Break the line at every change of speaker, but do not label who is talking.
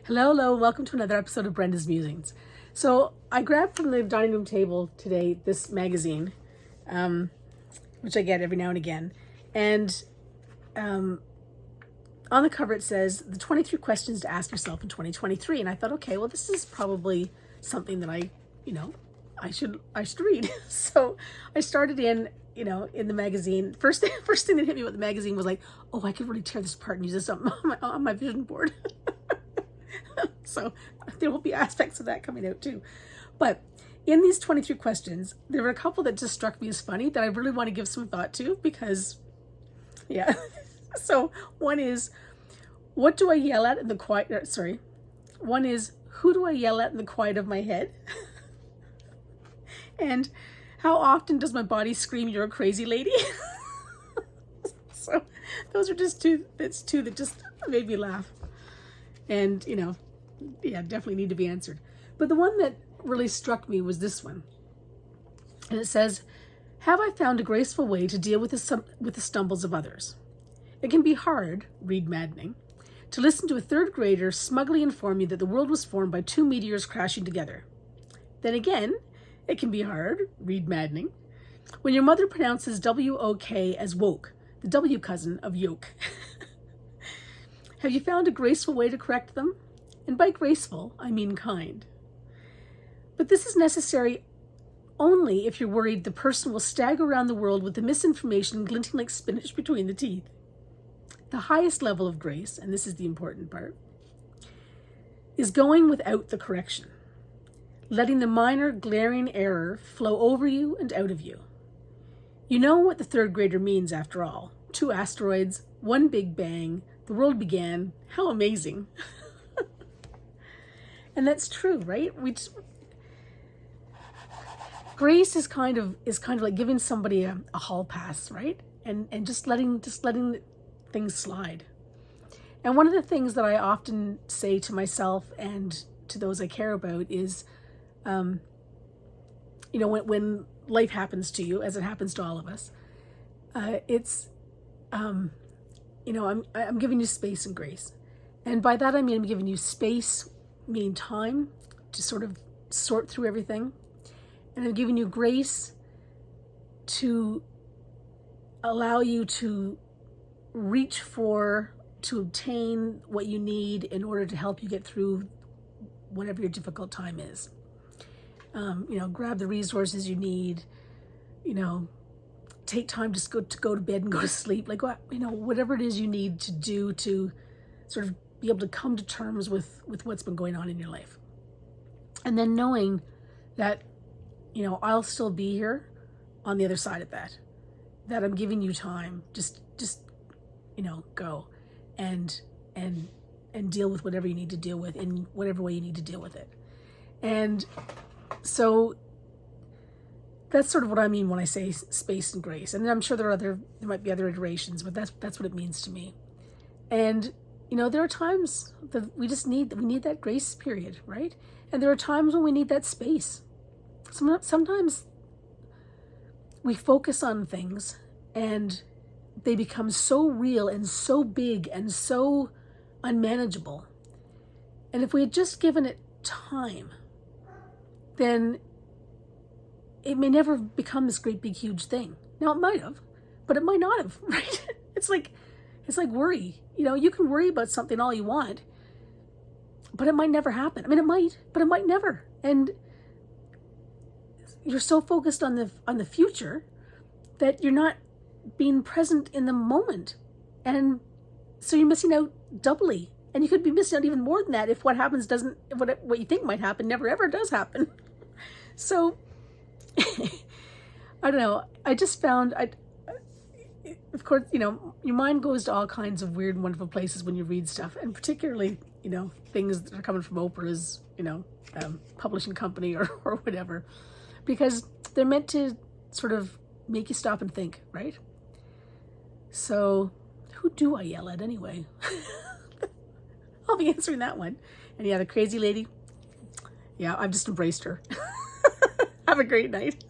Hello, hello, welcome to another episode of Brenda's Musings. So I grabbed from the dining room table today this magazine, which I get every now and again. And on the cover it says, the 23 questions to ask yourself in 2023. And I thought, okay, well, this is probably something that I should read. So I started in the magazine. First thing that hit me with the magazine was like, oh, I could really tear this apart and use this on my vision board. So there will be aspects of that coming out too. But in these 23 questions, there were a couple that just struck me as funny that I really want to give some thought to because, yeah. So one is, what do I yell at in the quiet? One is, who do I yell at in the quiet of my head? And how often does my body scream, "You're a crazy lady"? So those are just two that just made me laugh. And, definitely need to be answered. But the one that really struck me was this one. And it says, have I found a graceful way to deal with the stumbles of others? It can be hard, read maddening, to listen to a third grader smugly inform you that the world was formed by two meteors crashing together. Then again, it can be hard, read maddening, when your mother pronounces W-O-K as woke, the W cousin of yoke. Have you found a graceful way to correct them? And by graceful, I mean kind. But this is necessary only if you're worried the person will stagger around the world with the misinformation glinting like spinach between the teeth. The highest level of grace, and this is the important part, is going without the correction, letting the minor glaring error flow over you and out of you. You know what the third grader means after all. 2 asteroids, 1 big bang, the world began. How amazing. And that's true, right? Grace is kind of like giving somebody a hall pass, right? And just letting things slide. And one of the things that I often say to myself and to those I care about is, when life happens to you, as it happens to all of us, I'm giving you space and grace. And by that I mean I'm giving you space, meaning time, to sort of sort through everything. And I'm giving you grace to allow you to reach for, to obtain what you need in order to help you get through whatever your difficult time is. Grab the resources you need, take time to go to bed and go to sleep, whatever it is you need to do to sort of be able to come to terms with what's been going on in your life. And then knowing that, I'll still be here on the other side of that I'm giving you time, just go and deal with whatever you need to deal with in whatever way you need to deal with it. And so that's sort of what I mean when I say space and grace. And I'm sure there might be other iterations, but that's what it means to me. And there are times that we need that grace period, right? And there are times when we need that space. Sometimes we focus on things and they become so real and so big and so unmanageable. And if we had just given it time, then it may never become this great big huge thing. Now it might have, but it might not have, right? It's like worry. You can worry about something all you want, but it might never happen. I mean, it might, but it might never. And you're so focused on the future that you're not being present in the moment. And so you're missing out doubly. And you could be missing out even more than that if what you think might happen never ever does happen. So I don't know. I just found, of course, your mind goes to all kinds of weird and wonderful places when you read stuff, and particularly, things that are coming from Oprah's, publishing company or whatever, because they're meant to sort of make you stop and think, right? So who do I yell at anyway? I'll be answering that one. And yeah, the crazy lady, yeah, I've just embraced her. Have a great night.